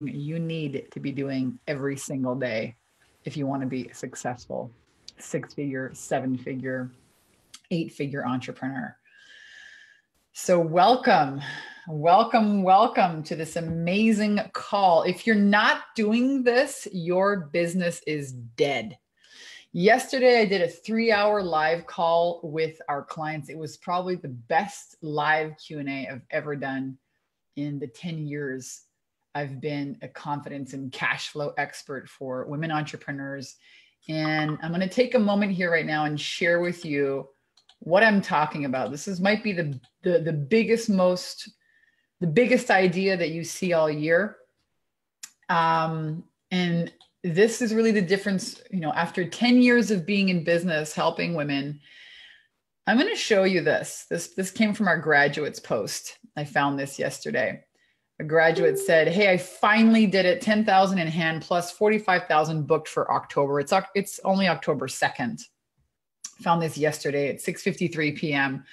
you need to be doing every single day if you want to be a successful 6-figure, 7-figure, 8-figure entrepreneur. So welcome to this amazing call. If you're not doing this, your business is dead. Yesterday, I did a 3-hour live call with our clients. It was probably the best live Q&A I've ever done in the 10 years I've been a confidence and cash flow expert for women entrepreneurs. And I'm going to take a moment here right now and share with you what I'm talking about. Might be the biggest idea that you see all year. And this is really the difference, after 10 years of being in business, helping women. I'm going to show you this. This came from our graduates post. I found this yesterday. A graduate said, "Hey, I finally did it. 10,000 in hand plus 45,000 booked for October. It's only October 2nd. Found this yesterday at 6:53 p.m.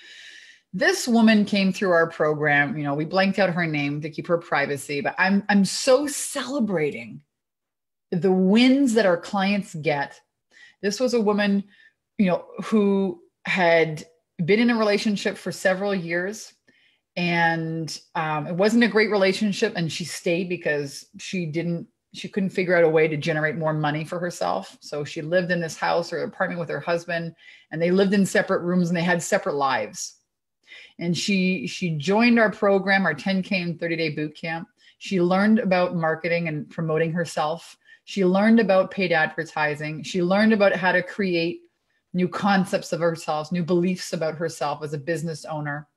This woman came through our program. We blanked out her name to keep her privacy, but I'm so celebrating the wins that our clients get. This was a woman, who had been in a relationship for several years. And it wasn't a great relationship, and she stayed because she couldn't figure out a way to generate more money for herself. So she lived in this house or apartment with her husband, and they lived in separate rooms and they had separate lives. And she joined our program, our 10K and 30-day bootcamp. She learned about marketing and promoting herself. She learned about paid advertising. She learned about how to create new concepts of herself, new beliefs about herself as a business owner.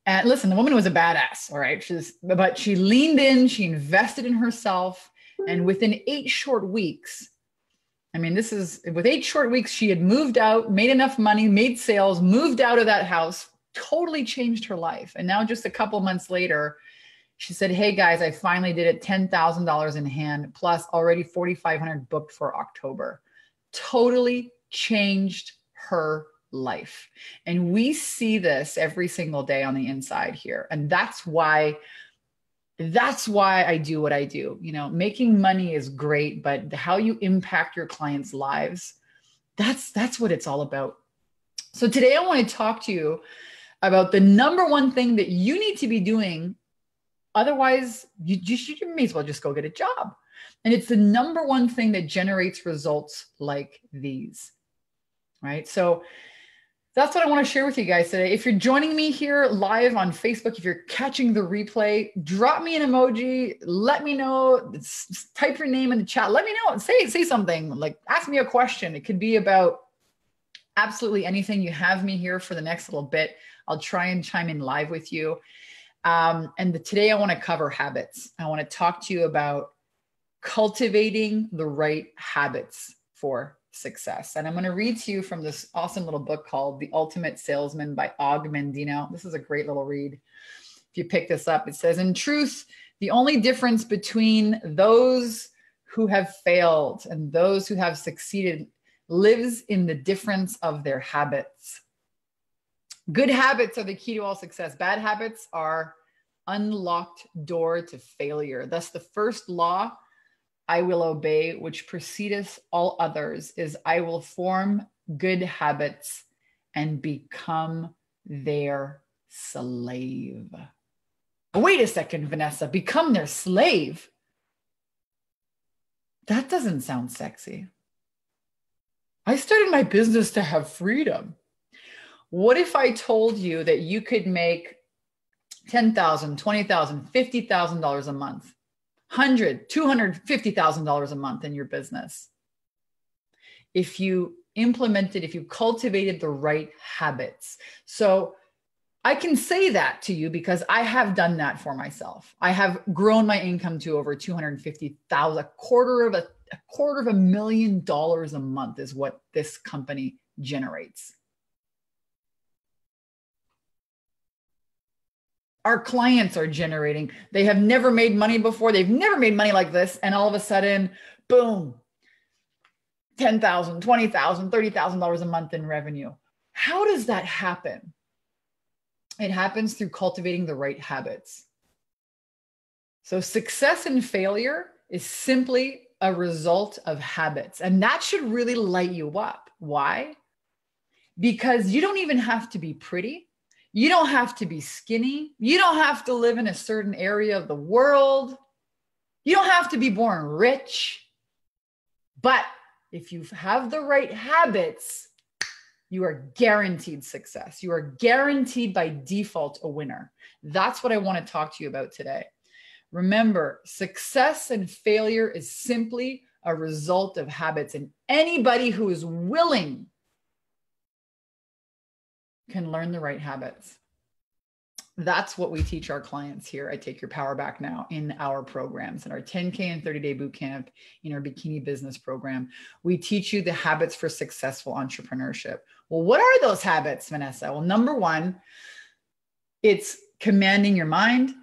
And listen, the woman was a badass, all right? But she leaned in, she invested in herself. And within 8 short weeks, with 8 short weeks, she had moved out, made enough money, made sales, moved out of that house, totally changed her life. And now just a couple months later, she said, "Hey guys, I finally did it. $10,000 in hand, plus already 4,500 booked for October." Totally changed her life. And we see this every single day on the inside here. And that's why I do what I do. Making money is great, but how you impact your clients' lives, that's what it's all about. So today I want to talk to you about the number one thing that you need to be doing. Otherwise, you may as well just go get a job. And it's the number one thing that generates results like these, right? So that's what I want to share with you guys today. If you're joining me here live on Facebook, if you're catching the replay, drop me an emoji. Let me know. Type your name in the chat. Let me know. Say something. Like, ask me a question. It could be about absolutely anything. You have me here for the next little bit. I'll try and chime in live with you. Today I want to cover habits. I want to talk to you about cultivating the right habits for success. And I'm going to read to you from this awesome little book called The Ultimate Salesman by Og Mandino. This is a great little read. If you pick this up, it says, "In truth, the only difference between those who have failed and those who have succeeded lives in the difference of their habits. Good habits are the key to all success. Bad habits are unlocked door to failure. Thus, the first law I will obey, which precedeth all others, is I will form good habits and become their slave." Wait a second, Vanessa, become their slave? That doesn't sound sexy. I started my business to have freedom. What if I told you that you could make $10,000, $20,000, $50,000 a month? $100,000, $250,000 a month in your business, if you cultivated the right habits. So I can say that to you because I have done that for myself. I have grown my income to over $250,000, a quarter of $250,000 a month is what this company generates. Our clients are generating. They have never made money before. They've never made money like this. And all of a sudden, boom, $10,000, $20,000, $30,000 a month in revenue. How does that happen? It happens through cultivating the right habits. So success and failure is simply a result of habits. And that should really light you up. Why? Because you don't even have to be pretty. You don't have to be skinny. You don't have to live in a certain area of the world. You don't have to be born rich. But if you have the right habits, you are guaranteed success. You are guaranteed by default a winner. That's what I want to talk to you about today. Remember, success and failure is simply a result of habits, and anybody who is willing can learn the right habits. That's what we teach our clients here at Take Your Power Back Now in our programs, in our 10K and 30-day bootcamp, in our Bikini business program. We teach you the habits for successful entrepreneurship. Well, what are those habits, Vanessa? Well, number one, it's commanding your mind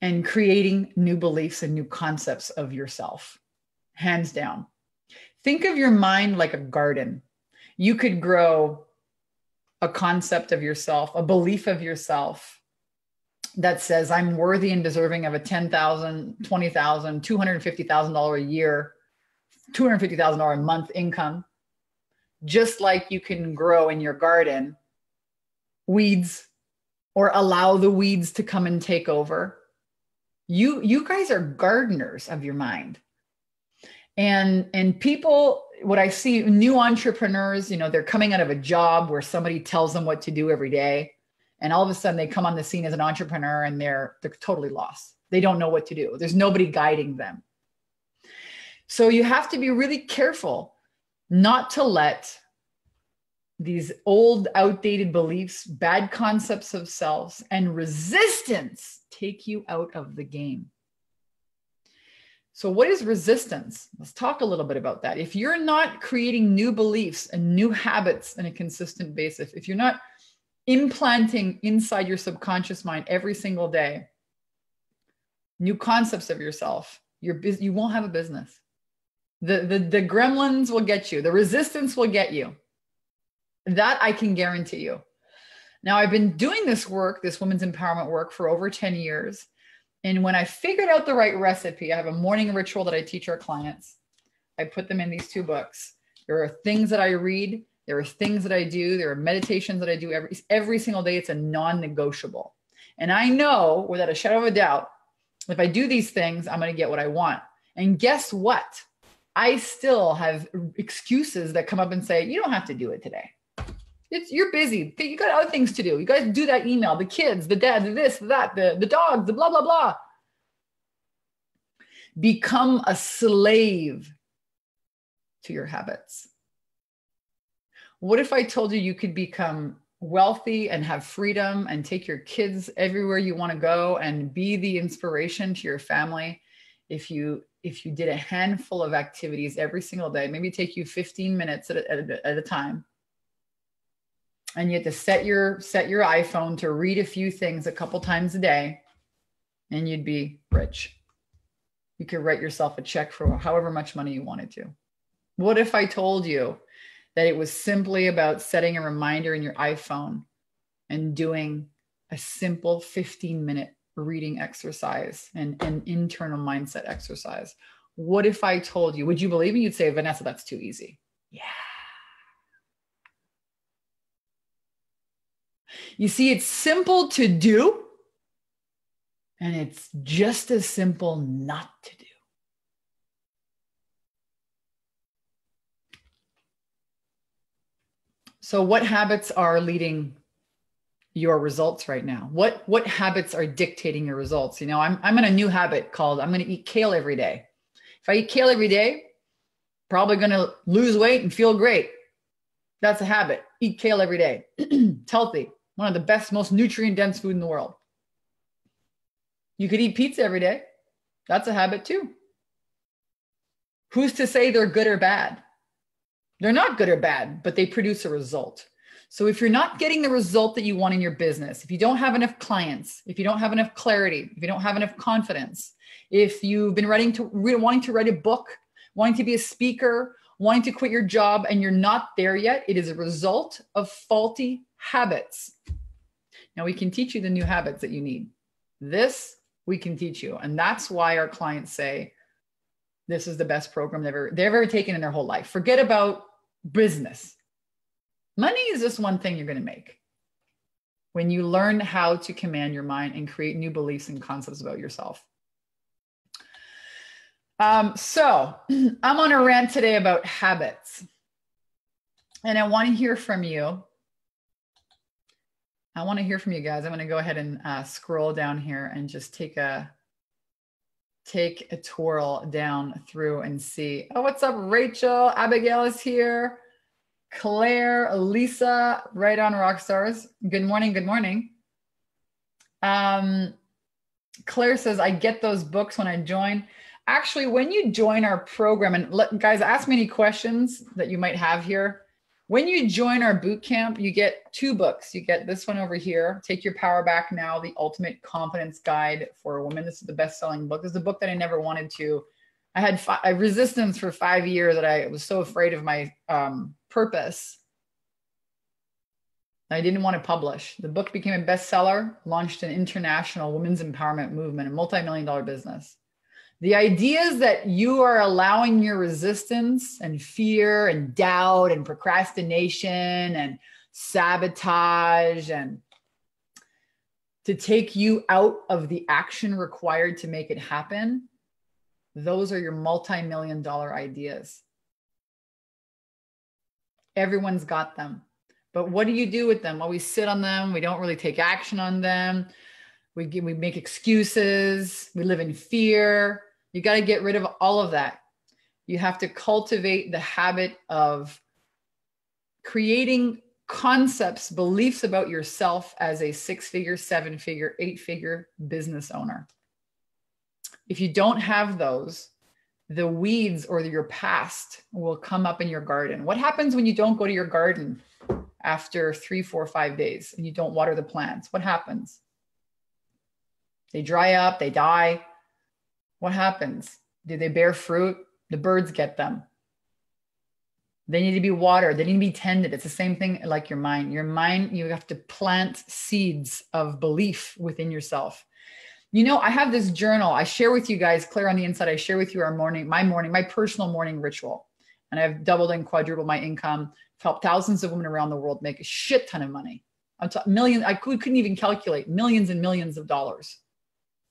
and creating new beliefs and new concepts of yourself, hands down. Think of your mind like a garden. You could grow a concept of yourself, a belief of yourself that says, I'm worthy and deserving of a $10,000, $20,000, $250,000 a year, $250,000 a month income. Just like you can grow in your garden weeds or allow the weeds to come and take over. You guys are gardeners of your mind. And people, what I see, new entrepreneurs, they're coming out of a job where somebody tells them what to do every day. And all of a sudden they come on the scene as an entrepreneur and they're totally lost. They don't know what to do. There's nobody guiding them. So you have to be really careful not to let these old, outdated beliefs, bad concepts of selves, and resistance take you out of the game. So what is resistance? Let's talk a little bit about that. If you're not creating new beliefs and new habits on a consistent basis, if you're not implanting inside your subconscious mind every single day new concepts of yourself, you won't have a business. The gremlins will get you. The resistance will get you. That I can guarantee you. Now, I've been doing this work, this women's empowerment work, for over 10 years. And when I figured out the right recipe, I have a morning ritual that I teach our clients. I put them in these 2 books. There are things that I read. There are things that I do. There are meditations that I do every single day. It's a non-negotiable. And I know without a shadow of a doubt, if I do these things, I'm going to get what I want. And guess what? I still have excuses that come up and say, you don't have to do it today. You're busy. You got other things to do. You guys do that email, the kids, the dad, the this, that, the dog, the blah, blah, blah. Become a slave to your habits. What if I told you you could become wealthy and have freedom and take your kids everywhere you want to go and be the inspiration to your family if you did a handful of activities every single day, maybe take you 15 minutes at a time. And you have to set your iPhone to read a few things a couple times a day, and you'd be rich. You could write yourself a check for however much money you wanted to. What if I told you that it was simply about setting a reminder in your iPhone and doing a simple 15-minute reading exercise and an internal mindset exercise? What if I told you, would you believe me? You'd say, Vanessa, that's too easy. Yeah. You see, it's simple to do, and it's just as simple not to do. So what habits are leading your results right now? What habits are dictating your results? I'm in a new habit called, I'm going to eat kale every day. If I eat kale every day, probably going to lose weight and feel great. That's a habit. Eat kale every day. It's healthy. One of the best, most nutrient-dense food in the world. You could eat pizza every day. That's a habit too. Who's to say they're good or bad? They're not good or bad, but they produce a result. So if you're not getting the result that you want in your business, if you don't have enough clients, if you don't have enough clarity, if you don't have enough confidence, if you've been wanting to write a book, wanting to be a speaker, wanting to quit your job, and you're not there yet, it is a result of faulty habits. Now we can teach you the new habits that you need. This we can teach you. And that's why our clients say, this is the best program they've ever taken in their whole life. Forget about business. Money is just one thing you're going to make when you learn how to command your mind and create new beliefs and concepts about yourself. So I'm on a rant today about habits. And I want to hear from you. I want to hear from you guys. I'm going to go ahead and scroll down here and just take a twirl down through and see. Oh, what's up, Rachel? Abigail is here. Claire, Lisa, right on Rockstars. Good morning. Good morning. Claire says, I get those books when I join. Actually, when you join our program, and guys, ask me any questions that you might have here. When you join our boot camp, you get 2 books. You get this one over here, Take Your Power Back Now, The Ultimate Confidence Guide for a Woman. This is the best-selling book. This is the book that I never wanted to. I had resistance for 5 years that I was so afraid of my purpose. I didn't want to publish. The book became a bestseller, launched an international women's empowerment movement, a multi-million-dollar business. The ideas that you are allowing your resistance and fear and doubt and procrastination and sabotage and to take you out of the action required to make it happen, those are your multi-million-dollar ideas. Everyone's got them. But what do you do with them? Well, we sit on them. We don't really take action on them. We make excuses. We live in fear. You got to get rid of all of that. You have to cultivate the habit of creating concepts, beliefs about yourself as a 6-figure, 7-figure, 8-figure business owner. If you don't have those, the weeds or your past will come up in your garden. What happens when you don't go to your garden after 3, 4, 5 days and you don't water the plants? What happens? They dry up, they die. What happens? Do they bear fruit? The birds get them. They need to be watered. They need to be tended. It's the same thing like your mind. Your mind, you have to plant seeds of belief within yourself. You know, I have this journal. I share with you guys, Claire on the inside, I share with you my personal morning ritual. And I've doubled and quadrupled my income, helped thousands of women around the world make a shit ton of money. Millions, I couldn't even calculate, millions and millions of dollars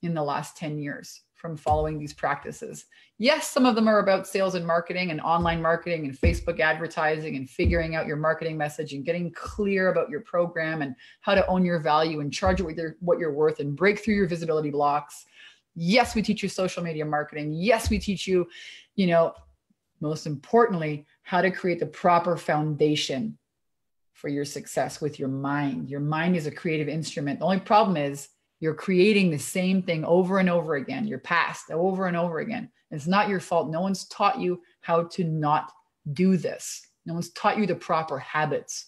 in the last 10 years from following these practices. Yes, some of them are about sales and marketing and online marketing and Facebook advertising and figuring out your marketing message and getting clear about your program and how to own your value and charge it with what you're worth and break through your visibility blocks. Yes, we teach you social media marketing. Yes, we teach you, most importantly, how to create the proper foundation for your success with your mind. Your mind is a creative instrument. The only problem is you're creating the same thing over and over again, your past over and over again. It's not your fault. No one's taught you how to not do this. No one's taught you the proper habits.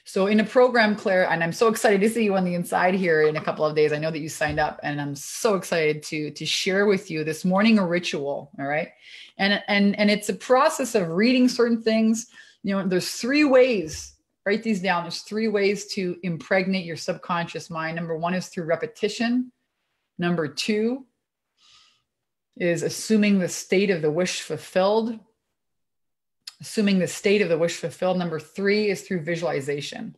So in a program, Claire, and I'm so excited to see you on the inside here in a couple of days. I know that you signed up and I'm so excited to share with you this morning a ritual. All right. And it's a process of reading certain things. There's 3 ways. Write these down. There's 3 ways to impregnate your subconscious mind. Number 1 is through repetition. Number 2 is assuming the state of the wish fulfilled. Number 3 is through visualization.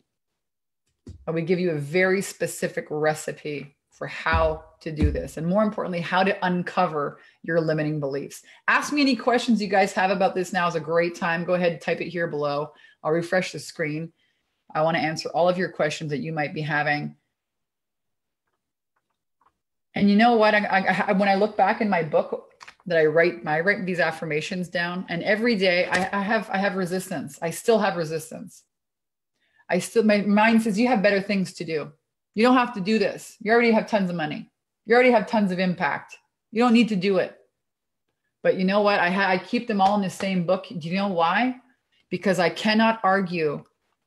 I would give you a very specific recipe for how to do this. And more importantly, how to uncover your limiting beliefs. Ask me any questions you guys have about this. Now is a great time. Go ahead and type it here below. I'll refresh the screen. I want to answer all of your questions that you might be having. And you know what? When I look back in my book that I write these affirmations down, and every day I have resistance. I still have resistance. My mind says, you have better things to do. You don't have to do this. You already have tons of money. You already have tons of impact. You don't need to do it. But you know what? I keep them all in the same book. Do you know why? Because I cannot argue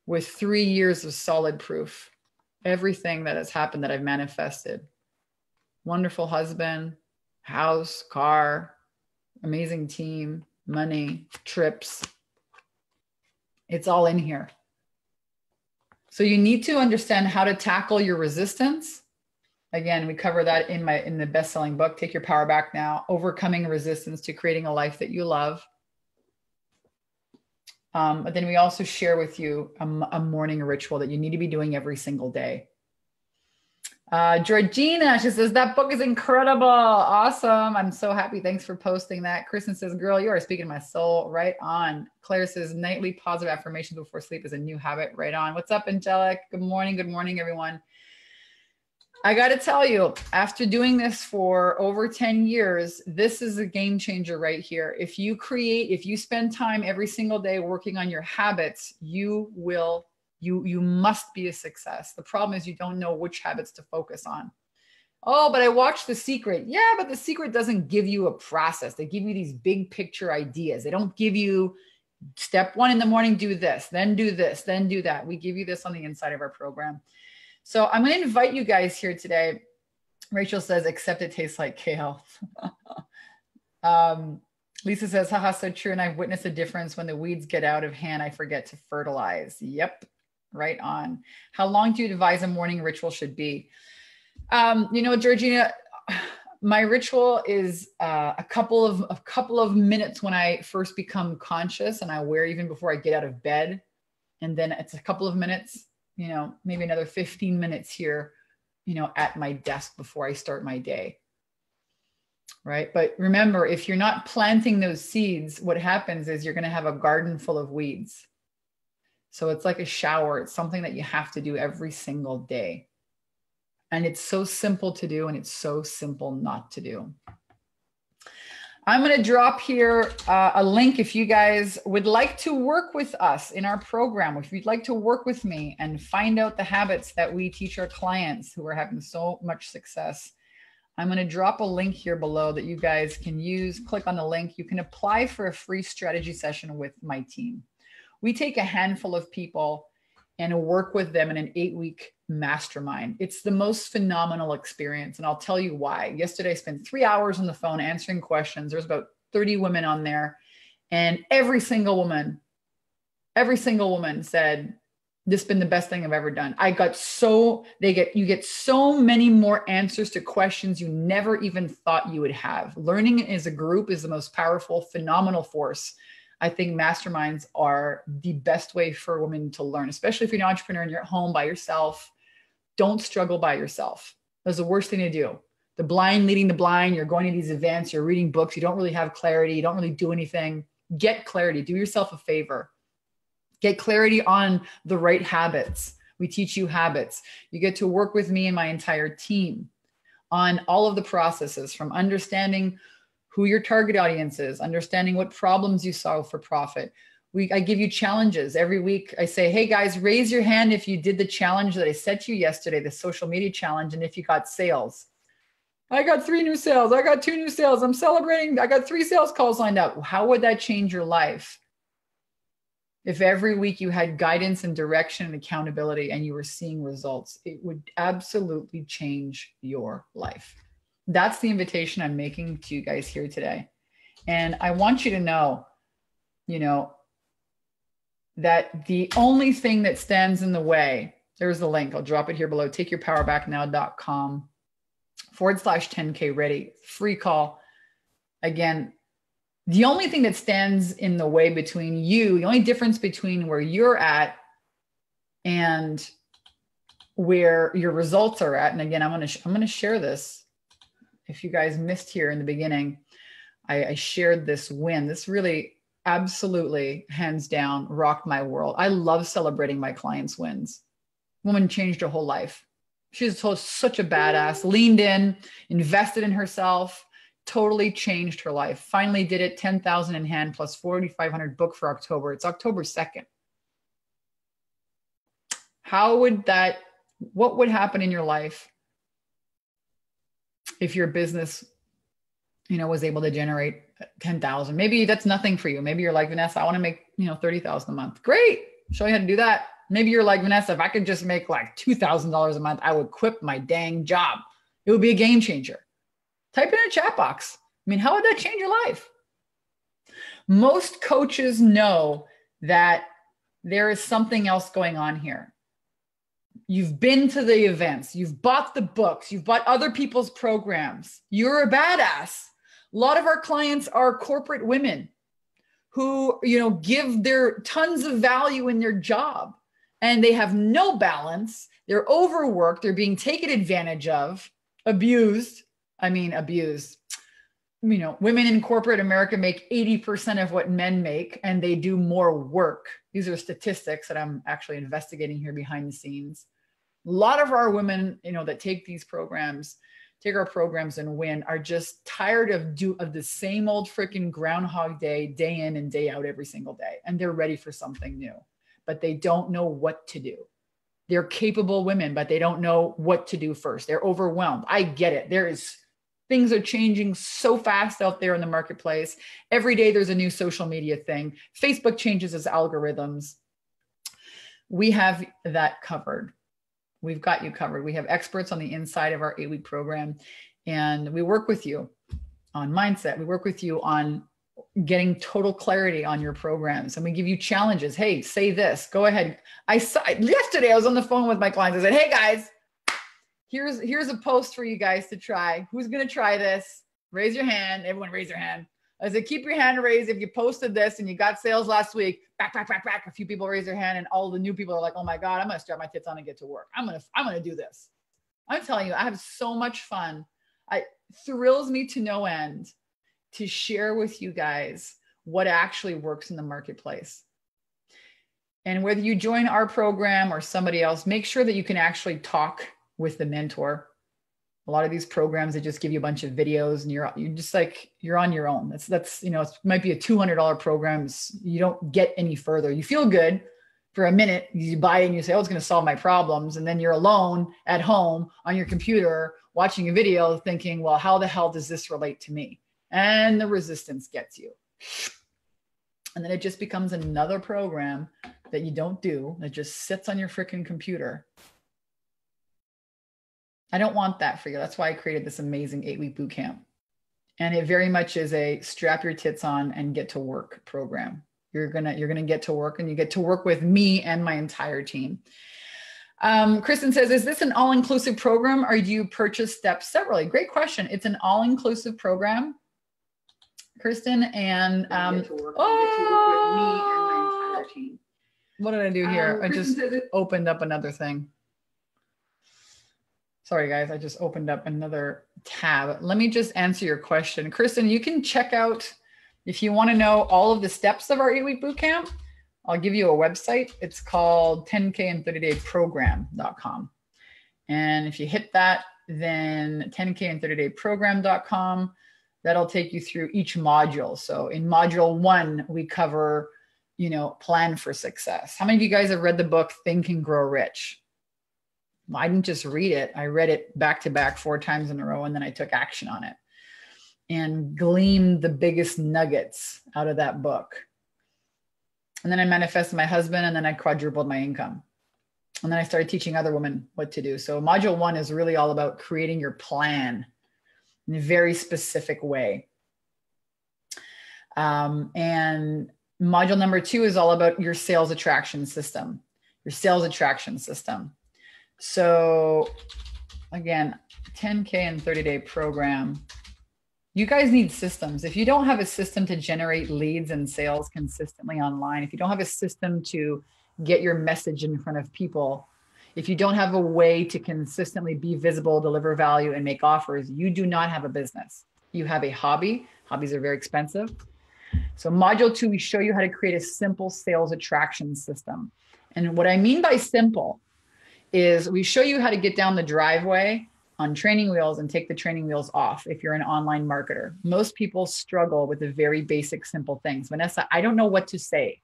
with 3 years of solid proof. Everything that has happened that I've manifested. Wonderful husband, house, car, amazing team, money, trips. It's all in here. So you need to understand how to tackle your resistance Again, we cover that in the best-selling book, Take Your Power Back Now, Overcoming Resistance to Creating a Life That You Love. But then we also share with you a morning ritual that you need to be doing every single day. Georgina, she says, that book is incredible. Awesome. I'm so happy. Thanks for posting that. Kristen says, girl, you are speaking to my soul. Right on. Claire says, nightly positive affirmations before sleep is a new habit. Right on. What's up, Angelic? Good morning. Good morning, everyone. I got to tell you, after doing this for over 10 years, this is a game changer right here. If you spend time every single day working on your habits, you must be a success. The problem is you don't know which habits to focus on. Oh, but I watched The Secret. Yeah, but The Secret doesn't give you a process. They give you these big picture ideas. They don't give you step 1 in the morning, do this, then do this, then do that. We give you this on the inside of our program. So I'm going to invite you guys here today. Rachel says, except it tastes like kale. Lisa says, haha, so true. And I've witnessed a difference when the weeds get out of hand. I forget to fertilize. Yep. Right on. How long do you advise a morning ritual should be? Georgina, my ritual is a couple of minutes when I first become conscious, and I wear even before I get out of bed. And then it's a couple of minutes, maybe another 15 minutes here, at my desk before I start my day. Right. But remember, if you're not planting those seeds, what happens is you're going to have a garden full of weeds. So it's like a shower. It's something that you have to do every single day. And it's so simple to do, and it's so simple not to do. I'm going to drop here a link if you guys would like to work with us in our program. If you'd like to work with me and find out the habits that we teach our clients who are having so much success, I'm going to drop a link here below that you guys can use. Click on the link. You can apply for a free strategy session with my team. We take a handful of people and work with them in an 8-week mastermind. It's the most phenomenal experience. And I'll tell you why. Yesterday, I spent 3 hours on the phone answering questions. There's about 30 women on there. And every single woman said, this has been the best thing I've ever done. You get so many more answers to questions you never even thought you would have. Learning as a group is the most powerful, phenomenal force. I think masterminds are the best way for women to learn, especially if you're an entrepreneur and you're at home by yourself. Don't struggle by yourself. That's the worst thing to do. The blind leading the blind. You're going to these events, you're reading books, you don't really have clarity, you don't really do anything. Get clarity. Do yourself a favor. Get clarity on the right habits. We teach you habits. You get to work with me and my entire team on all of the processes, from understanding who your target audience is, understanding what problems you solve for profit. I give you challenges every week. I say, hey guys, raise your hand if you did the challenge that I set you yesterday, the social media challenge, and if you got sales. I got 3 new sales. I got 2 new sales. I'm celebrating. I got 3 sales calls lined up. How would that change your life? If every week you had guidance and direction and accountability and you were seeing results, it would absolutely change your life. That's the invitation I'm making to you guys here today. And I want you to know, that the only thing that stands in the way, there's the link. I'll drop it here below, takeyourpowerbacknow.com/10K ready, free call. Again, the only thing that stands in the way between you, the only difference between where you're at and where your results are at. And again, I'm going to share this. If you guys missed here in the beginning, I shared this win. This really absolutely, hands down, rocked my world. I love celebrating my clients' wins. Woman changed her whole life. She's such a badass, leaned in, invested in herself, totally changed her life. Finally did it, 10,000 in hand plus 4,500 booked for October. It's October 2nd. What would happen in your life if your business, was able to generate 10,000? Maybe that's nothing for you. Maybe you're like, Vanessa, I want to make, 30,000 a month. Great. Show you how to do that. Maybe you're like, Vanessa, if I could just make like $2,000 a month, I would quit my dang job. It would be a game changer. Type it in a chat box. How would that change your life? Most coaches know that there is something else going on here. You've been to the events, you've bought the books, you've bought other people's programs. You're a badass. A lot of our clients are corporate women who, give their tons of value in their job, and they have no balance. They're overworked. They're being taken advantage of, abused. Abused. Women in corporate America make 80% of what men make, and they do more work. These are statistics that I'm actually investigating here behind the scenes. A lot of our women, that take our programs and win, are just tired of the same old freaking Groundhog Day in and day out every single day. And they're ready for something new, but they don't know what to do. They're capable women, but they don't know what to do first. They're overwhelmed. I get it. Things are changing so fast out there in the marketplace. Every day there's a new social media thing. Facebook changes its algorithms. We have that covered. We've got you covered. We have experts on the inside of our 8-week program, and we work with you on mindset. We work with you on getting total clarity on your programs, and we give you challenges. Hey, say this, go ahead. Yesterday I was on the phone with my clients. I said, hey guys, here's a post for you guys to try. Who's going to try this? Raise your hand. Everyone raise your hand. I said, keep your hand raised if you posted this and you got sales last week. Back. A few people raise their hand, and all the new people are like, oh my God, I'm going to strap my tits on and get to work. I'm going to do this. I'm telling you, I have so much fun. It thrills me to no end to share with you guys what actually works in the marketplace. And whether you join our program or somebody else, make sure that you can actually talk with the mentor. A lot of these programs, they just give you a bunch of videos and you're on your own. That's it might be a $200 program. You don't get any further. You feel good for a minute. You buy it and you say, oh, it's going to solve my problems. And then you're alone at home on your computer watching a video thinking, well, how the hell does this relate to me? And the resistance gets you. And then it just becomes another program that you don't do, that just sits on your freaking computer. I don't want that for you. That's why I created this amazing 8-week bootcamp. And it very much is a strap your tits on and get to work program. You're gonna get to work, and you get to work with me and my entire team. Kristen says, is this an all-inclusive program, or do you purchase steps separately? Great question. It's an all-inclusive program, Kristen, and get to work with me and my entire team. What did I do here? I just opened up another thing. Sorry, guys, I just opened up another tab. Let me just answer your question. Kristen, you can check out, if you want to know all of the steps of our 8-week bootcamp, I'll give you a website. It's called 10kand30dayprogram.com. And if you hit that, then 10kand30dayprogram.com, that'll take you through each module. So in module 1, we cover, plan for success. How many of you guys have read the book, Think and Grow Rich? I didn't just read it. I read it back to back 4 times in a row, and then I took action on it and gleaned the biggest nuggets out of that book. And then I manifested my husband, and then I quadrupled my income. And then I started teaching other women what to do. So module 1 is really all about creating your plan in a very specific way. And module number 2 is all about your sales attraction system, So again, 10K and 30-day program. You guys need systems. If you don't have a system to generate leads and sales consistently online, if you don't have a system to get your message in front of people, if you don't have a way to consistently be visible, deliver value, and make offers, you do not have a business. You have a hobby. Hobbies are very expensive. So module 2, we show you how to create a simple sales attraction system. And what I mean by simple is we show you how to get down the driveway on training wheels and take the training wheels off if you're an online marketer. Most people struggle with the very basic, simple things. Vanessa, I don't know what to say.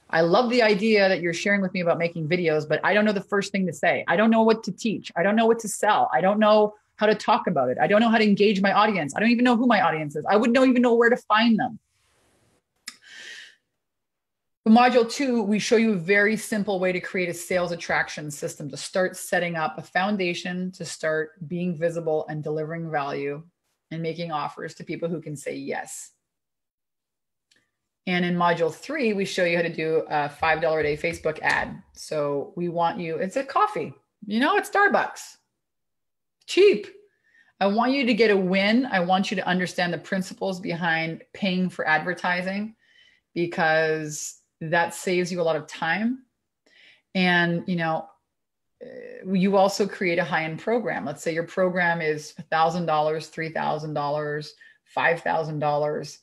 I love the idea that you're sharing with me about making videos, but I don't know the first thing to say. I don't know what to teach. I don't know what to sell. I don't know how to talk about it. I don't know how to engage my audience. I don't even know who my audience is. I wouldn't even know where to find them. For module 2, we show you a very simple way to create a sales attraction system to start setting up a foundation to start being visible and delivering value and making offers to people who can say yes. And in module 3, we show you how to do a $5 a day Facebook ad. So we want you, it's a coffee. It's Starbucks. Cheap. I want you to get a win. I want you to understand the principles behind paying for advertising, because that saves you a lot of time. And, you also create a high-end program. Let's say your program is $1,000, $3,000, $5,000.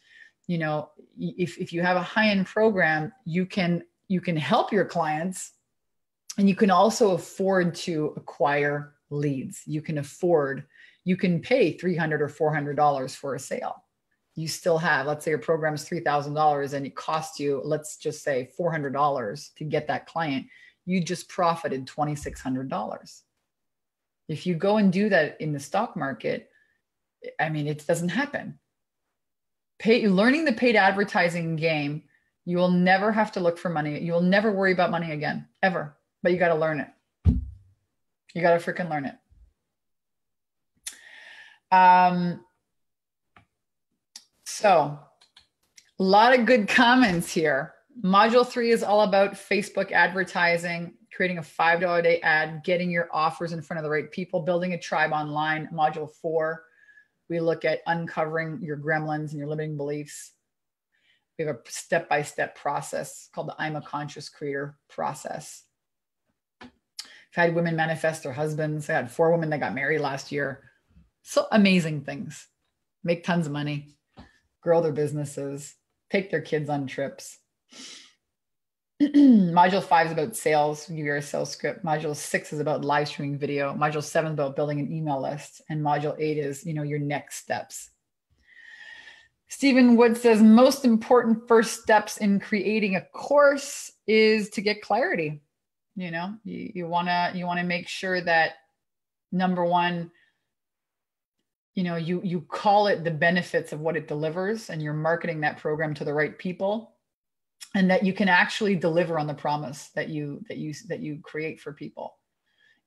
If you have a high-end program, you can help your clients, and you can also afford to acquire leads. You can pay $300 or $400 for a sale. You still have, let's say your program is $3,000 and it costs you, let's just say $400 to get that client. You just profited $2,600. If you go and do that in the stock market, it doesn't happen. Learning the paid advertising game, you will never have to look for money. You will never worry about money again, ever. But you got to learn it. You got to freaking learn it. So a lot of good comments here. Module 3 is all about Facebook advertising, creating a $5 a day ad, getting your offers in front of the right people, building a tribe online. Module 4, we look at uncovering your gremlins and your limiting beliefs. We have a step-by-step process called the I'm a Conscious Creator process. I've had women manifest their husbands. I had 4 women that got married last year. So amazing things. Make tons of money, grow their businesses, take their kids on trips. Module 5 is about sales. Give you a sales script. Module 6 is about live streaming video. Module 7 is about building an email list. And module 8 is, your next steps. Stephen Wood says, most important first steps in creating a course is to get clarity. You want to make sure that, number one, you call it the benefits of what it delivers, and you're marketing that program to the right people, and that you can actually deliver on the promise that you create for people,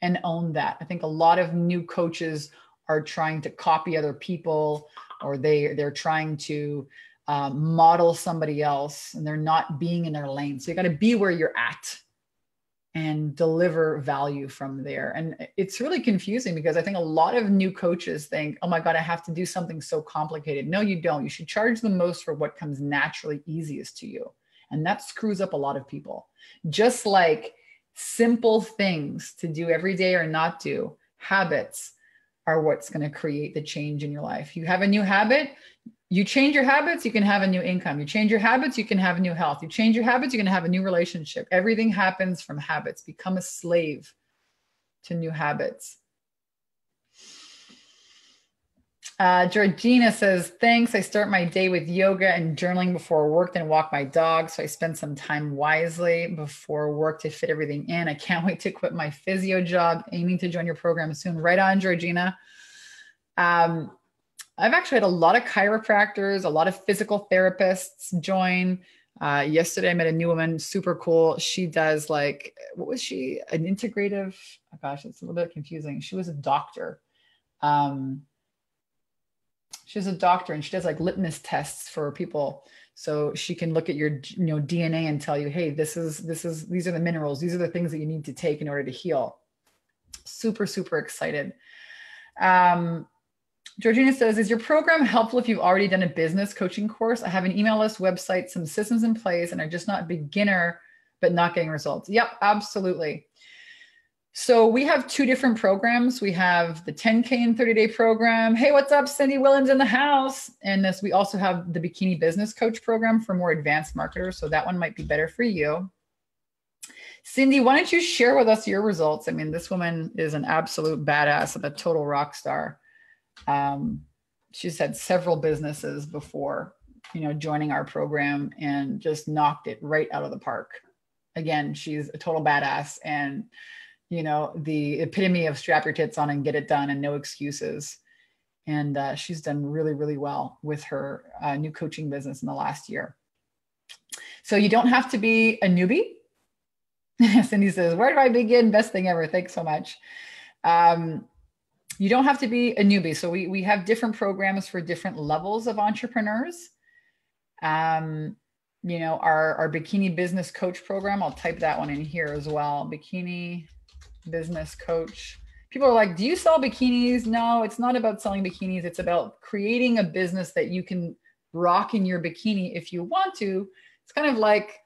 and own that. I think a lot of new coaches are trying to copy other people, or they're trying to model somebody else, and they're not being in their lane. So you got to be where you're at and deliver value from there. And it's really confusing, because I think a lot of new coaches think, oh my God, I have to do something so complicated. No, you don't. You should charge the most for what comes naturally easiest to you. And that screws up a lot of people. Just like simple things to do every day or not do, habits are what's going to create the change in your life. You have a new habit, you change your habits, you can have a new income. You change your habits, you can have a new health. You change your habits, you can have a new relationship. Everything happens from habits. Become a slave to new habits. Georgina says, thanks. I start my day with yoga and journaling before work, then walk my dog. So I spend some time wisely before work to fit everything in. I can't wait to quit my physio job, aiming to join your program soon. Right on, Georgina. I've actually had a lot of chiropractors, a lot of physical therapists join. Yesterday, I met a new woman, super cool. She does what was she? An integrative, oh gosh, it's a little bit confusing. She was a doctor. She's a doctor, and she does litmus tests for people. So she can look at your DNA and tell you, hey, these are the minerals. These are the things that you need to take in order to heal. Super, super excited. Georgina says, is your program helpful if you've already done a business coaching course? I have an email list, website, some systems in place, and I'm just not a beginner, but not getting results. Yep, absolutely. So we have 2 different programs. We have the 10K and 30-day program. Hey, what's up? Cindy Williams in the house. And we also have the Bikini Business Coach program for more advanced marketers. So that one might be better for you. Cindy, why don't you share with us your results? This woman is an absolute badass and a total rock star. She's had several businesses before, joining our program, and just knocked it right out of the park. Again, she's a total badass, and the epitome of strap your tits on and get it done and no excuses. And she's done really, really well with her new coaching business in the last year. So you don't have to be a newbie. Cindy says, where do I begin? Best thing ever. Thanks so much. You don't have to be a newbie. So we have different programs for different levels of entrepreneurs. Our Bikini Business Coach program, I'll type that one in here as well. Bikini business coach. People are like, do you sell bikinis? No, it's not about selling bikinis. It's about creating a business that you can rock in your bikini if you want to. It's kind of like,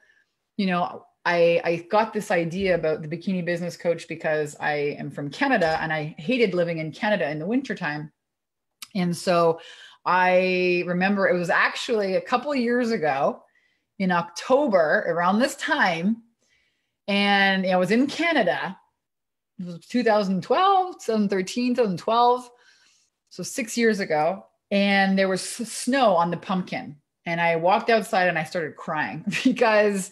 I got this idea about the bikini business coach because I am from Canada and I hated living in Canada in the wintertime. And so I remember it was actually a couple of years ago in October around this time. And I was in Canada. It was 2012, 2013, 2012. So 6 years ago. And there was snow on the pumpkin. And I walked outside and I started crying because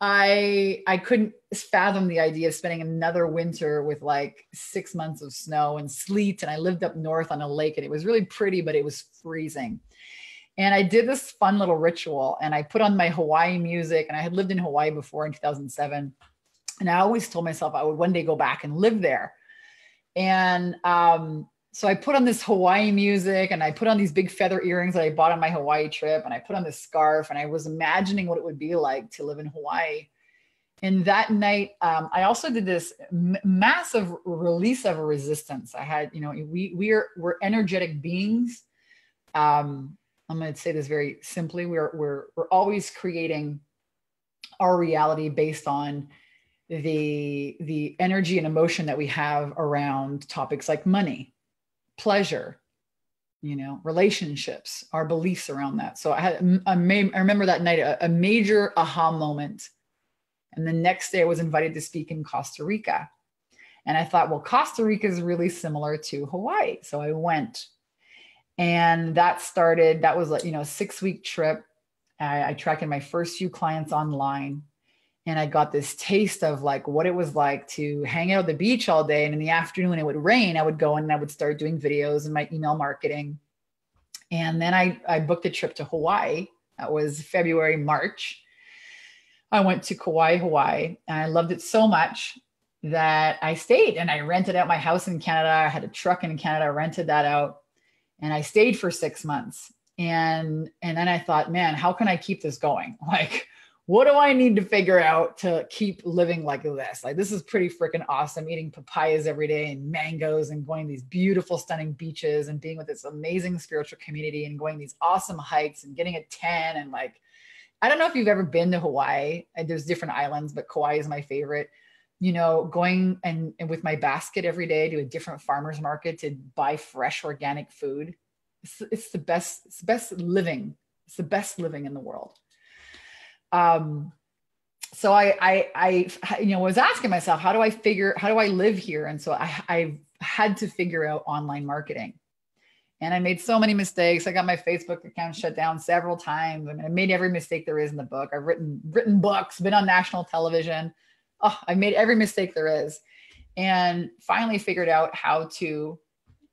I couldn't fathom the idea of spending another winter with like 6 months of snow and sleet. And I lived up north on a lake and it was really pretty, but it was freezing. And I did this fun little ritual and I put on my Hawaii music, and I had lived in Hawaii before in 2007. And I always told myself I would one day go back and live there. And so I put on this Hawaii music and I put on these big feather earrings that I bought on my Hawaii trip. And I put on this scarf and I was imagining what it would be like to live in Hawaii. And that night, I also did this massive release of resistance. I had, we're energetic beings. I'm going to say this very simply. We're always creating our reality based on the energy and emotion that we have around topics like money, pleasure, relationships, our beliefs around that. So I remember that night, a major aha moment. And the next day I was invited to speak in Costa Rica. And I thought, well, Costa Rica is really similar to Hawaii. So I went, and that was like, a 6-week trip. I tracked in my first few clients online. And I got this taste of like what it was like to hang out at the beach all day. And in the afternoon, when it would rain, I would go and I would start doing videos and my email marketing. And then I booked a trip to Hawaii. That was February, March. I went to Kauai, Hawaii, and I loved it so much that I stayed and I rented out my house in Canada. I had a truck in Canada, I rented that out, and I stayed for 6 months. And then I thought, man, how can I keep this going? Like, what do I need to figure out to keep living like this? Like, this is pretty freaking awesome, eating papayas every day and mangoes and going to these beautiful, stunning beaches and being with this amazing spiritual community and going these awesome hikes and getting a tan. And like, I don't know if you've ever been to Hawaii. There's different islands, but Kauai is my favorite. Going and with my basket every day to a different farmer's market to buy fresh organic food. It's the best. It's the best living. It's the best living in the world. So I was asking myself, how do I live here? And so I had to figure out online marketing. And I made so many mistakes. I got my Facebook account shut down several times. I mean, I made every mistake there is in the book. I've written books, been on national television. Oh, I made every mistake there is. And finally figured out how to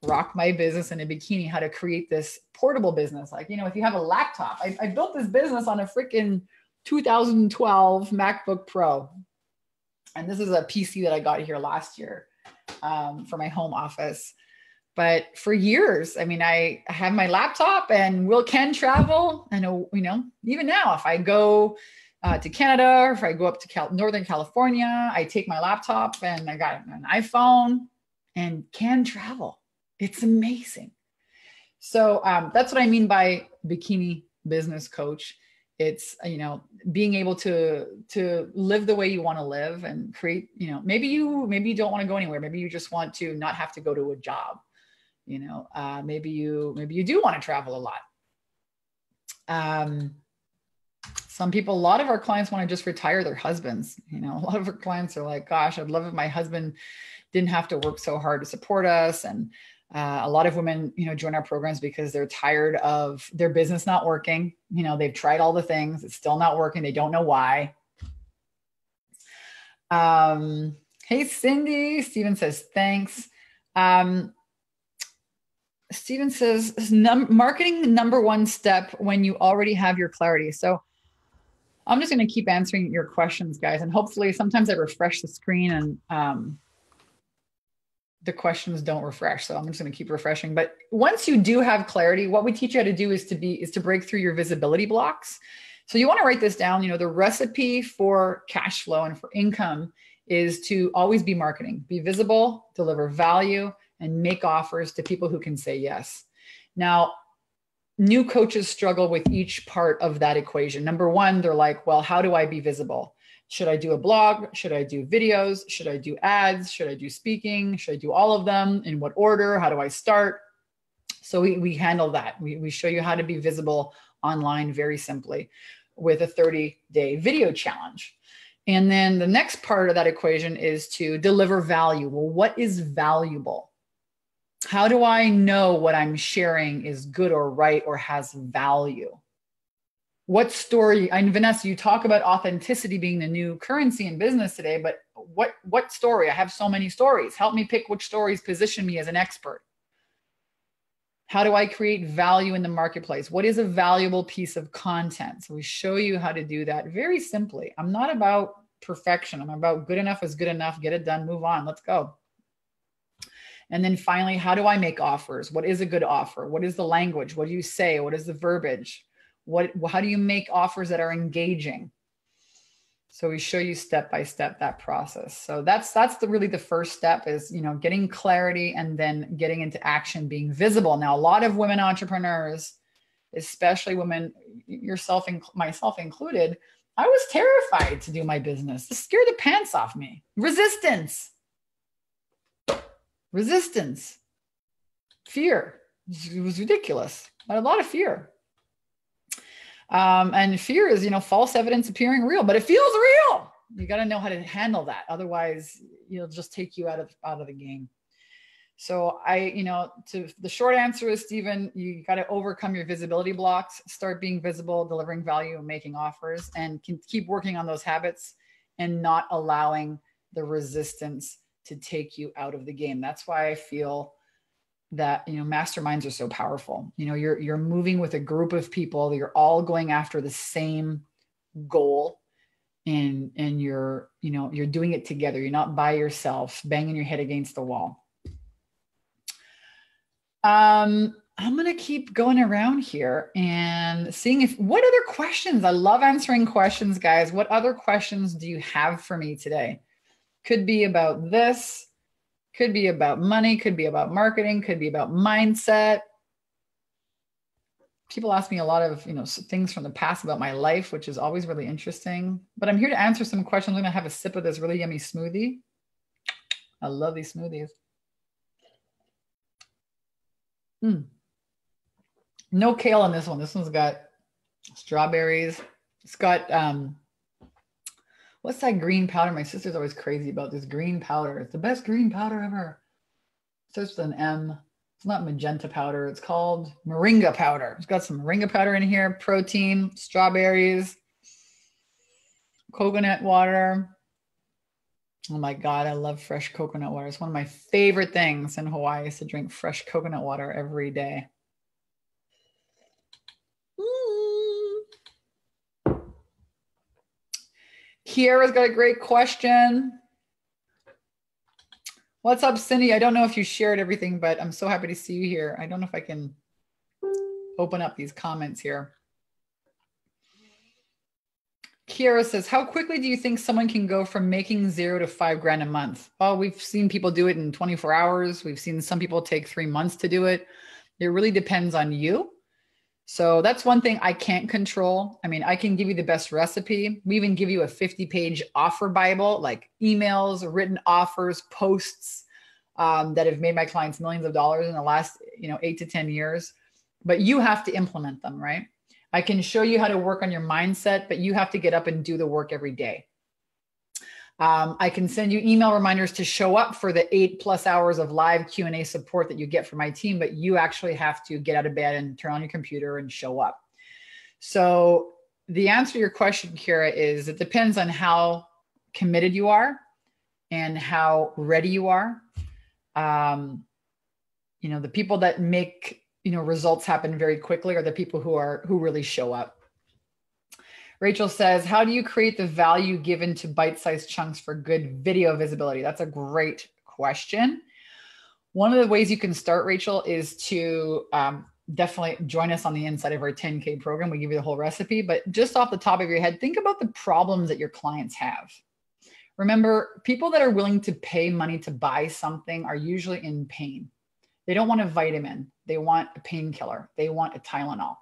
rock my business in a bikini, how to create this portable business. Like, if you have a laptop, I built this business on a freaking 2012 MacBook Pro. And this is a PC that I got here last year for my home office. But for years, I mean, I have my laptop and can travel. And, even now, if I go to Canada, or if I go up to Northern California, I take my laptop and I got an iPhone and can travel. It's amazing. So that's what I mean by bikini business coach. It's, being able to live the way you want to live and create, maybe you don't want to go anywhere. Maybe you just want to not have to go to a job. Maybe you do want to travel a lot. Some people, a lot of our clients want to just retire their husbands. A lot of our clients are like, gosh, I'd love if my husband didn't have to work so hard to support us. And a lot of women, join our programs because they're tired of their business not working. They've tried all the things. It's still not working. They don't know why. Hey, Cindy. Steven says, thanks. Steven says, marketing number one step when you already have your clarity. So I'm just going to keep answering your questions, guys. And hopefully sometimes I refresh the screen and the questions don't refresh. So I'm just going to keep refreshing. But once you do have clarity, what we teach you how to do is to break through your visibility blocks. So you want to write this down. The recipe for cash flow and for income is to always be marketing, be visible, deliver value, and make offers to people who can say yes. Now, new coaches struggle with each part of that equation. Number one, they're like, well, how do I be visible? Should I do a blog? Should I do videos? Should I do ads? Should I do speaking? Should I do all of them? In what order? How do I start? So we handle that. We show you how to be visible online very simply with a 30-day video challenge. And then the next part of that equation is to deliver value. Well, what is valuable? How do I know what I'm sharing is good or right or has value? What story? And Vanessa, you talk about authenticity being the new currency in business today, but what story? I have so many stories. Help me pick which stories position me as an expert. How do I create value in the marketplace? What is a valuable piece of content? So we show you how to do that very simply. I'm not about perfection. I'm about good enough is good enough. Get it done. Move on. Let's go. And then finally, how do I make offers? What is a good offer? What is the language? What do you say? What is the verbiage? How do you make offers that are engaging? So we show you step by step that process. So that's really the first step is, getting clarity and then getting into action, being visible. Now, a lot of women entrepreneurs, especially women, myself included, I was terrified to do my business. It scared the pants off me. Resistance, fear. It was ridiculous. I had a lot of fear. And fear is, false evidence appearing real, but it feels real. You got to know how to handle that. Otherwise, it'll just take you out of the game. So the short answer is, Stephen, you got to overcome your visibility blocks, start being visible, delivering value and making offers, and can keep working on those habits and not allowing the resistance to take you out of the game. That's why I feel that, masterminds are so powerful. You're moving with a group of people, you're all going after the same goal, and you're doing it together. You're not by yourself, banging your head against the wall. I'm going to keep going around here and seeing what other questions. I love answering questions, guys. What other questions do you have for me today? Could be about this. Could be about money, could be about marketing, could be about mindset. People ask me a lot of, things from the past about my life, which is always really interesting. But I'm here to answer some questions. I'm going to have a sip of this really yummy smoothie. I love these smoothies. No kale in this one. This one's got strawberries. It's got, what's that green powder? My sister's always crazy about this green powder. It's the best green powder ever. It starts with an M. It's not magenta powder. It's called moringa powder. It's got some moringa powder in here, protein, strawberries, coconut water. Oh my God, I love fresh coconut water. It's one of my favorite things in Hawaii is to drink fresh coconut water every day. Kiara's got a great question. What's up, Cindy? I don't know if you shared everything, but I'm so happy to see you here. I don't know if I can open up these comments here. Kiara says, how quickly do you think someone can go from making $0 to $5,000 a month? Well, we've seen people do it in 24 hours. We've seen some people take 3 months to do it. It really depends on you. So that's one thing I can't control. I mean, I can give you the best recipe. We even give you a 50-page offer Bible, like emails, written offers, posts that have made my clients millions of dollars in the last, 8 to 10 years. But you have to implement them, right? I can show you how to work on your mindset, but you have to get up and do the work every day. I can send you email reminders to show up for the 8+ hours of live Q&A support that you get from my team, but you actually have to get out of bed and turn on your computer and show up. So the answer to your question, Kira, is it depends on how committed you are and how ready you are. The people that make, results happen very quickly are the people who really show up. Rachel says, how do you create the value given to bite-sized chunks for good video visibility? That's a great question. One of the ways you can start, Rachel, is to definitely join us on the inside of our 10K program. We give you the whole recipe, but just off the top of your head, think about the problems that your clients have, Remember, people that are willing to pay money to buy something are usually in pain. They don't want a vitamin. They want a painkiller. They want a Tylenol.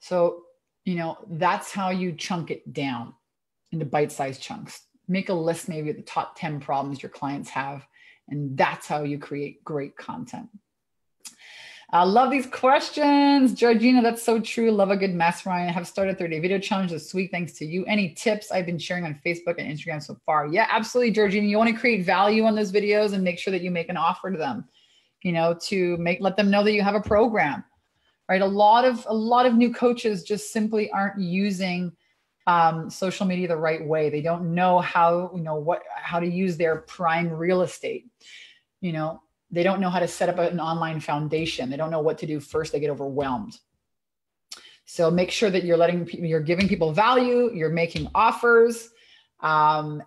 So, that's how you chunk it down into bite-sized chunks. Make a list maybe of the top 10 problems your clients have, and that's how you create great content. I love these questions. Georgina, that's so true. Love a good mess, Ryan. I have started a 30-day video challenge this week. Thanks to you. Any tips I've been sharing on Facebook and Instagram so far? Yeah, absolutely, Georgina. You want to create value on those videos and make sure that you make an offer to them, let them know that you have a program, right? A lot of new coaches just simply aren't using social media the right way. They don't know how to use their prime real estate. They don't know how to set up an online foundation. They don't know what to do first. They get overwhelmed. So make sure that you're giving people value, you're making offers, and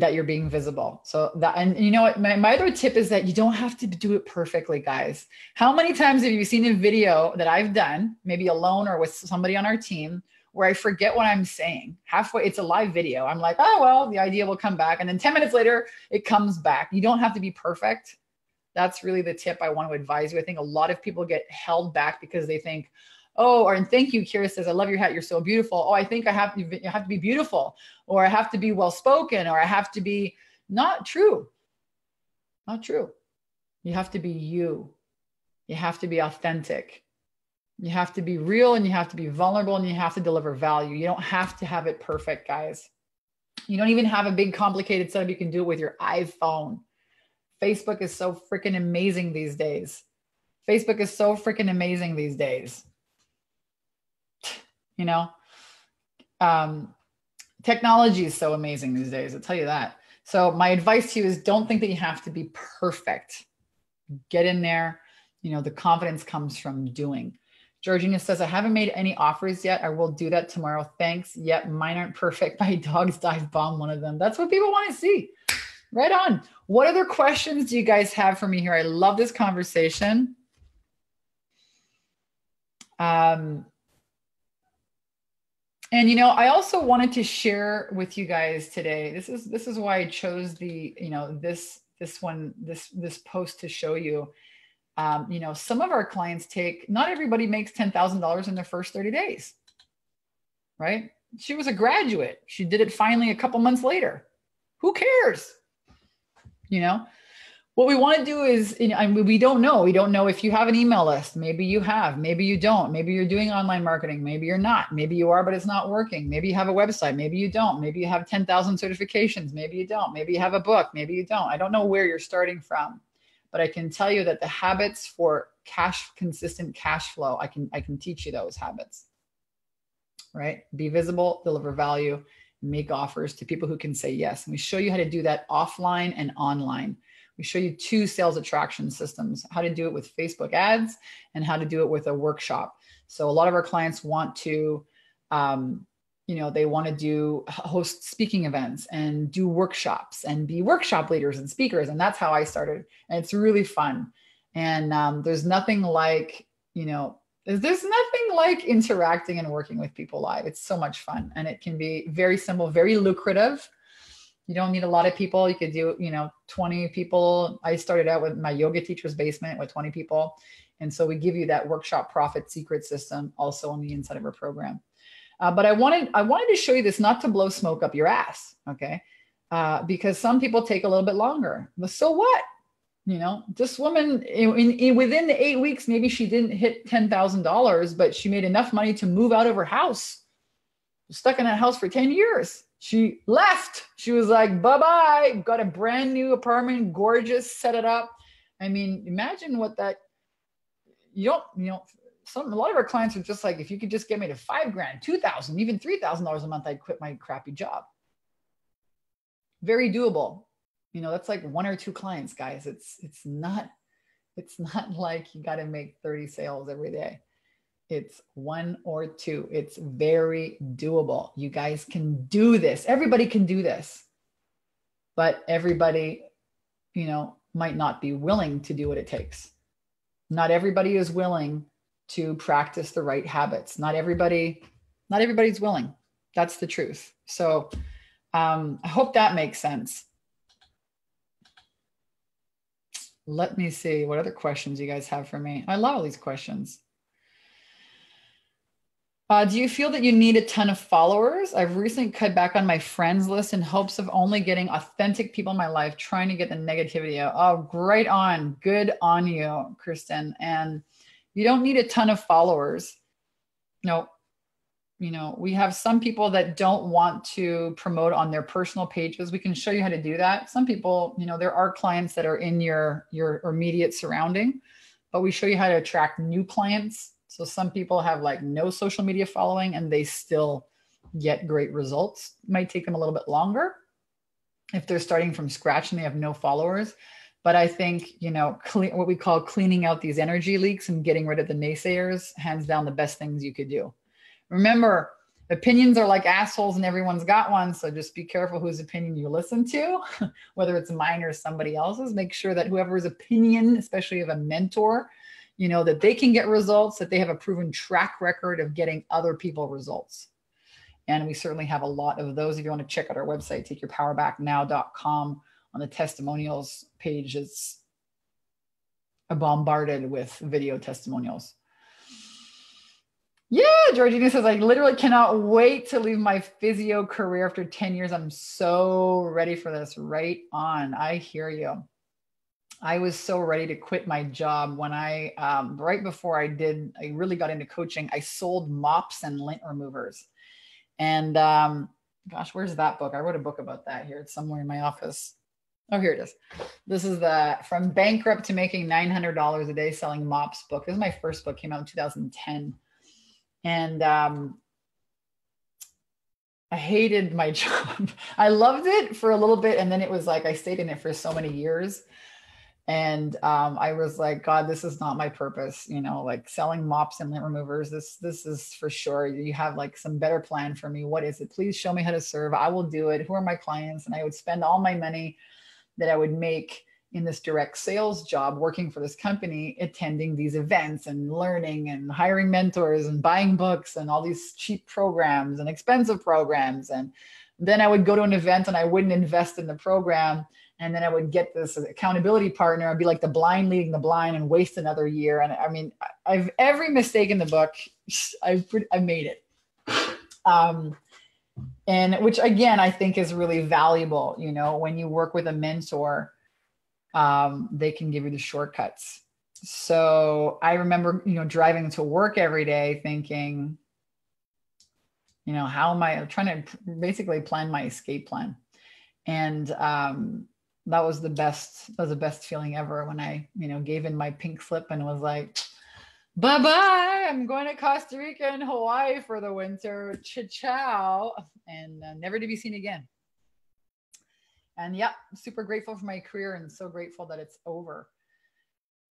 that you're being visible. So that, and you know what, my other tip is that you don't have to do it perfectly, guys. How many times have you seen a video that I've done, maybe alone or with somebody on our team, where I forget what I'm saying halfway? It's a live video. I'm like, oh, well, the idea will come back. And then 10 minutes later, it comes back. You don't have to be perfect. That's really the tip I want to advise you. I think a lot of people get held back because they think, and thank you, Kira says, I love your hat. You're so beautiful. Oh, I think you have to be beautiful, or I have to be well-spoken, or I have to be. Not true. Not true. You have to be you. You have to be authentic. You have to be real, and you have to be vulnerable, and you have to deliver value. You don't have to have it perfect, guys. You don't even have a big complicated setup. You can do it with your iPhone. Facebook is so freaking amazing these days. Technology is so amazing these days. I'll tell you that. So my advice to you is don't think that you have to be perfect. Get in there. The confidence comes from doing. Georgina says, I haven't made any offers yet. I will do that tomorrow. Thanks. Yep. Mine aren't perfect. My dog's dive bomb one of them. That's what people want to see. Right on. What other questions do you guys have for me here? I love this conversation. And, I also wanted to share with you guys today, this is why I chose this post to show you. Some of our clients not everybody makes $10,000 in their first 30 days, right? She was a graduate. She did it finally a couple months later. Who cares? What we want to do is, we don't know. We don't know if you have an email list. Maybe you have, maybe you don't. Maybe you're doing online marketing. Maybe you're not. Maybe you are, but it's not working. Maybe you have a website. Maybe you don't. Maybe you have 10,000 certifications. Maybe you don't. Maybe you have a book. Maybe you don't. I don't know where you're starting from. But I can tell you that the habits for consistent cash flow, I can teach you those habits, right? Be visible, deliver value, make offers to people who can say yes. And we show you how to do that offline and online. We show you 2 sales attraction systems, how to do it with Facebook ads and how to do it with a workshop. So a lot of our clients want to, they want to host speaking events and do workshops and be workshop leaders and speakers. And that's how I started. And it's really fun. And there's nothing like, there's nothing like interacting and working with people live. It's so much fun. And it can be very simple, very lucrative. You don't need a lot of people. You could do, 20 people. I started out with my yoga teacher's basement with 20 people. And so we give you that workshop profit secret system also on the inside of our program. But I wanted to show you this, not to blow smoke up your ass, okay? Because some people take a little bit longer. But so what? This woman, within the 8 weeks, maybe she didn't hit $10,000, but she made enough money to move out of her house. Stuck in that house for 10 years. She left. She was like, bye-bye. Got a brand new apartment, gorgeous, set it up. I mean, imagine what that, a lot of our clients are just like, if you could just get me to $5,000, $2,000, even $3,000 a month, I'd quit my crappy job. Very doable. That's like 1 or 2 clients, guys. It's not like you got to make 30 sales every day. It's 1 or 2. It's very doable. You guys can do this. Everybody can do this, but everybody, might not be willing to do what it takes. Not everybody is willing to practice the right habits. Not everybody's willing. That's the truth. So I hope that makes sense. Let me see what other questions you guys have for me. I love all these questions. Do you feel that you need a ton of followers? I've recently cut back on my friends list in hopes of only getting authentic people in my life, trying to get the negativity out. Oh, great on. Good on you, Kristen. And you don't need a ton of followers. No, we have some people that don't want to promote on their personal pages. We can show you how to do that. Some people, there are clients that are in your immediate surrounding, but we show you how to attract new clients. So some people have like no social media following and they still get great results. It might take them a little bit longer if they're starting from scratch and they have no followers. But I think, what we call cleaning out these energy leaks and getting rid of the naysayers, hands down the best things you could do. Remember, opinions are like assholes and everyone's got one. So just be careful whose opinion you listen to, whether it's mine or somebody else's. Make sure that whoever's opinion, especially of a mentor, that they can get results, that they have a proven track record of getting other people results. And we certainly have a lot of those. If you want to check out our website, takeyourpowerbacknow.com, on the testimonials page, it's bombarded with video testimonials. Yeah, Georgina says, I literally cannot wait to leave my physio career after 10 years. I'm so ready for this. Right on. I hear you. I was so ready to quit my job when right before I really got into coaching, I sold mops and lint removers. And gosh, where's that book? I wrote a book about that here. It's somewhere in my office. Oh, here it is. This is the From Bankrupt to Making $900 a Day Selling Mops book. This is my first book, came out in 2010. And I hated my job. I loved it for a little bit. And then it was like, I stayed in it for so many years. And I was like, God, this is not my purpose, like selling mops and lint removers. This is for sure. You have like some better plan for me. What is it? Please show me how to serve. I will do it. Who are my clients? And I would spend all my money that I would make in this direct sales job working for this company, attending these events and learning and hiring mentors and buying books and all these cheap programs and expensive programs. And then I would go to an event and I wouldn't invest in the program. And then I would get this accountability partner. I'd be like the blind leading the blind and waste another year. And I mean, I've every mistake in the book, I made it. And which again, I think is really valuable. When you work with a mentor, they can give you the shortcuts. So I remember, driving to work every day thinking, how am I trying to basically plan my escape plan? And that was the best feeling ever when I, gave in my pink slip and was like, bye-bye, I'm going to Costa Rica and Hawaii for the winter, ciao, and never to be seen again. And yeah, super grateful for my career and so grateful that it's over.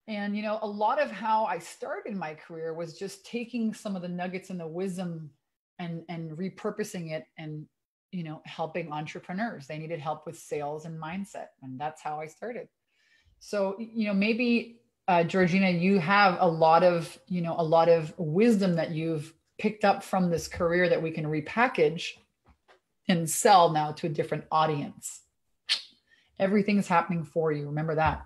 And, a lot of how I started my career was just taking some of the nuggets and the wisdom and repurposing it and, helping entrepreneurs. They needed help with sales and mindset. And that's how I started. So, maybe, Georgina, you have a lot of wisdom that you've picked up from this career that we can repackage and sell now to a different audience. Everything's happening for you. Remember that.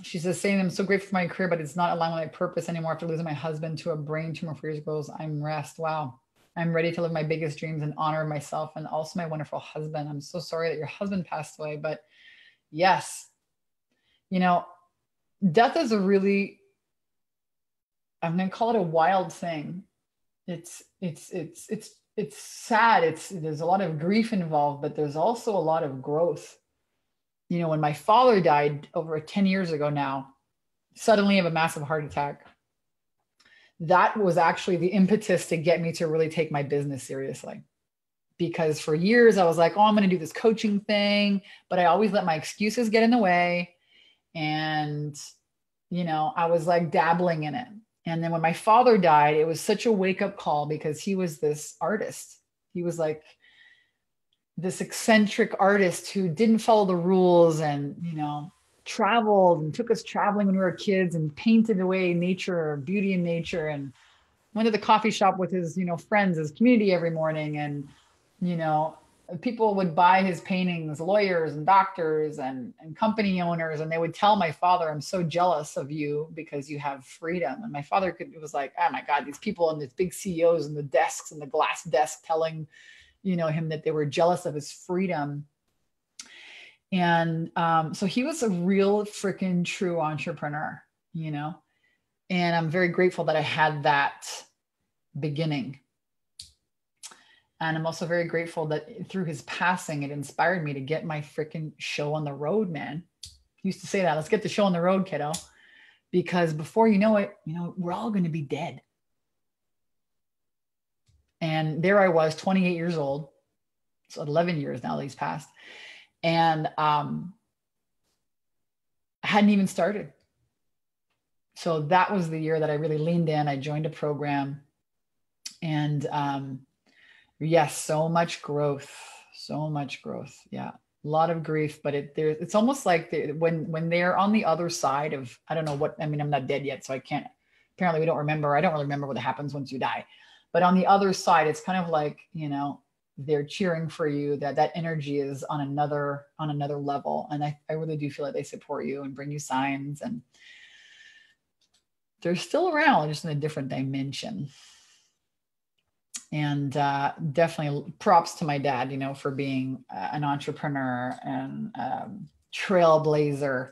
She says, saying I'm so grateful for my career, but it's not aligned with my purpose anymore after losing my husband to a brain tumor 4 years ago. I'm rest. Wow. I'm ready to live my biggest dreams and honor myself and also my wonderful husband. I'm so sorry that your husband passed away, but yes, death is I'm going to call it a wild thing. It's sad. There's a lot of grief involved, but there's also a lot of growth. When my father died over 10 years ago now, suddenly of a massive heart attack, that was actually the impetus to get me to really take my business seriously. Because for years I was like, oh, I'm going to do this coaching thing, but I always let my excuses get in the way. And, I was like dabbling in it. And then when my father died, it was such a wake-up call because he was this artist. He was like this eccentric artist who didn't follow the rules and, traveled and took us traveling when we were kids and painted away nature, beauty in nature. And went to the coffee shop with his, friends, his community every morning. And, you know, people would buy his paintings, lawyers and doctors and company owners. And they would tell my father, I'm so jealous of you because you have freedom. And my father was like, oh my God, these people and these big CEOs and the desks and the glass desk telling, him that they were jealous of his freedom. And so he was a real freaking true entrepreneur, and I'm very grateful that I had that beginning. And I'm also very grateful that through his passing, it inspired me to get my freaking show on the road, man. He used to say that, let's get the show on the road, kiddo. Because before you know it, we're all going to be dead. And there I was, 28 years old. So 11 years now that he's passed. And I hadn't even started. So that was the year that I really leaned in. I joined a program. And yes, so much growth. Yeah. A lot of grief, but it's almost like when they're on the other side of, I don't know what, I'm not dead yet, so I can't, apparently I don't really remember what happens once you die. But on the other side, it's kind of like, they're cheering for you, that energy is on another level. And I really do feel like they support you and bring you signs, and they're still around, just in a different dimension. And definitely props to my dad, for being an entrepreneur and trailblazer,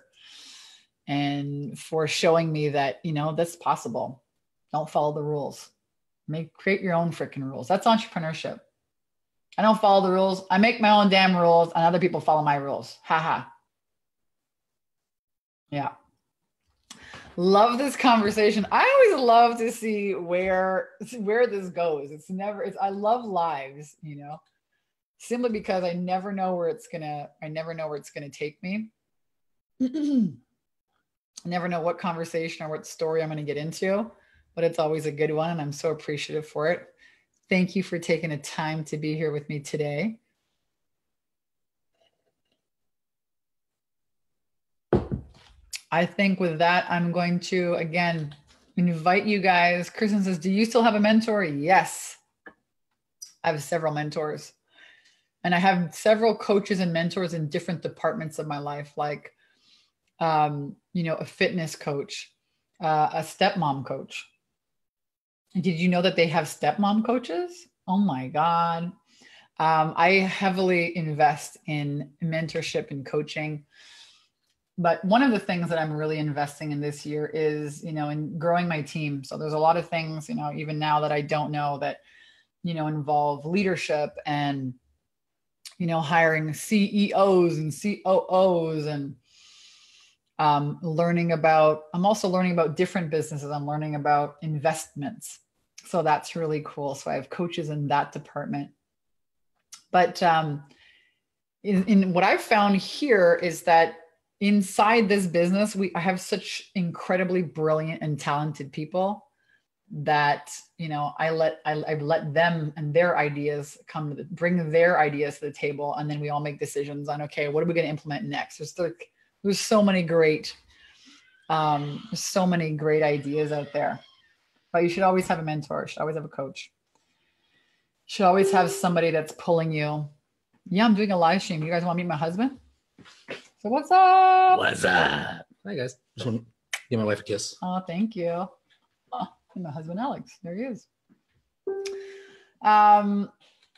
and for showing me that, that's possible. Don't follow the rules. Create your own freaking rules. That's entrepreneurship. I don't follow the rules. I make my own damn rules and other people follow my rules. Haha. Yeah. Love this conversation. I always love to see where this goes. I love lives, simply because I never know where it's gonna take me. I never know what conversation or what story I'm gonna get into, but it's always a good one, and I'm so appreciative for it. Thank you for taking the time to be here with me today. I think with that, I'm going to, again, invite you guys. Kristen says, do you still have a mentor? Yes. I have several mentors. And I have several coaches and mentors in different departments of my life, like, a fitness coach, a stepmom coach. Did you know that they have stepmom coaches? Oh my God. I heavily invest in mentorship and coaching. But one of the things that I'm really investing in this year is, in growing my team. So there's a lot of things, even now that I don't know that, involve leadership and, hiring CEOs and COOs and I'm also learning about different businesses. I'm learning about investments. So that's really cool. So I have coaches in that department. But in what I've found here is that inside this business, I have such incredibly brilliant and talented people that, I've let them and their ideas bring their ideas to the table. And then we all make decisions on, okay, what are we going to implement next? There's so many great ideas out there, but you should always have a mentor. You should always have a coach. You should always have somebody that's pulling you. Yeah, I'm doing a live stream. You guys want to meet my husband? So what's up? What's up? Hi guys. Just want to give my wife a kiss. Oh, thank you. Oh, and my husband Alex. There he is.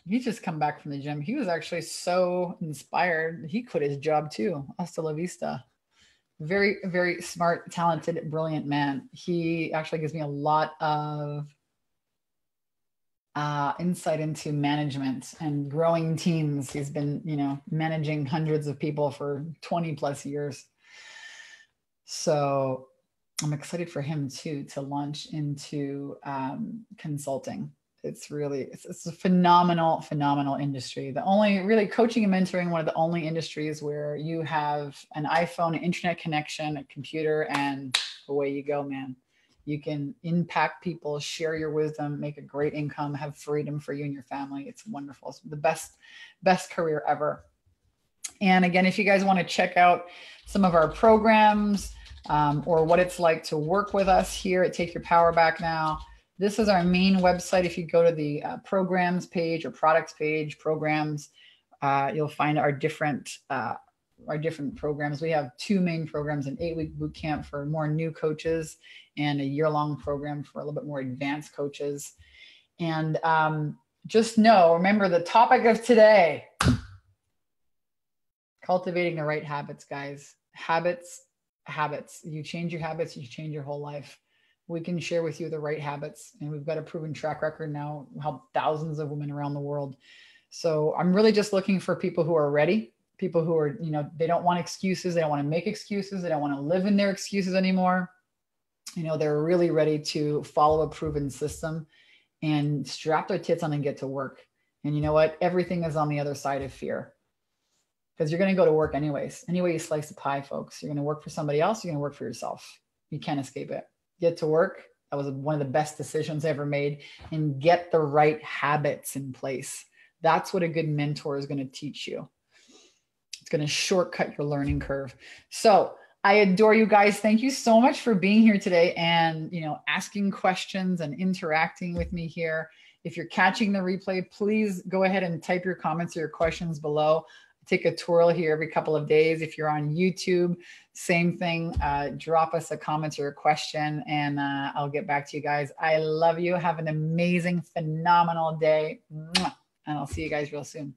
He just come back from the gym. He was actually so inspired. He quit his job too. Hasta la vista. Very, very smart, talented, brilliant man. He actually gives me a lot of insight into management and growing teams. He's been, managing hundreds of people for 20 plus years. So I'm excited for him too, to launch into consulting. It's a phenomenal industry. The only really coaching and mentoring, one of the only industries where you have an iPhone, an internet connection, a computer, and away you go, man. You can impact people, share your wisdom, make a great income, have freedom for you and your family. It's wonderful. It's the best career ever. And again, if you guys want to check out some of our programs or what it's like to work with us here at Take Your Power Back Now, This is our main website. If you go to the programs page or products page, programs, you'll find our different programs. We have 2 main programs, an 8-week boot camp for more new coaches and a year-long program for a little bit more advanced coaches. And just remember the topic of today, cultivating the right habits, guys. Habits. You change your habits, you change your whole life. We can share with you the right habits, and we've got a proven track record now, help thousands of women around the world. So I'm really just looking for people who are ready, people who are, they don't want excuses. They don't want to make excuses. They don't want to live in their excuses anymore. They're really ready to follow a proven system and strap their tits on and get to work. And you know what? Everything is on the other side of fear, because you're going to go to work anyways. Anyway, you slice the pie, folks. You're going to work for somebody else. You're going to work for yourself. You can't escape it. Get to work. That was one of the best decisions I ever made. And get the right habits in place. That's what a good mentor is going to teach you. It's going to shortcut your learning curve. So I adore you guys. Thank you so much for being here today and, asking questions and interacting with me here. If you're catching the replay, please go ahead and type your comments or your questions below. I take a twirl here every couple of days. If you're on YouTube, same thing. Drop us a comment or a question and I'll get back to you guys. I love you. Have an amazing, phenomenal day. And I'll see you guys real soon.